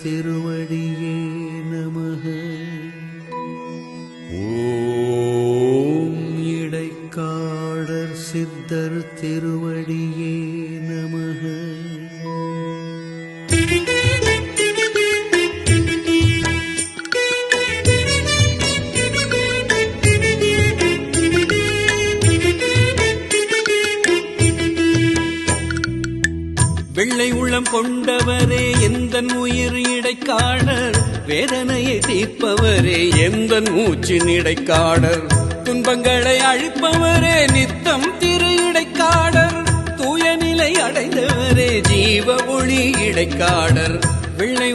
திருவடியே நமः. ஓம் இடைக்காடர் சித்தர் திருவடியே நமः. வெள்ளை உள்ளம் கொண்டவரே எந்தன் உயிர் இடைக்காடர், வேதனையை தீர்ப்பவரே எந்தன் மூச்சின் இடைக்காடர், துன்பங்களை அழிப்பவரே நித்தம் திரு இடைக்காடர், தூய நிலை அடைந்தவரே ஜீவ ஒளி இடைக்காடர். வெள்ளை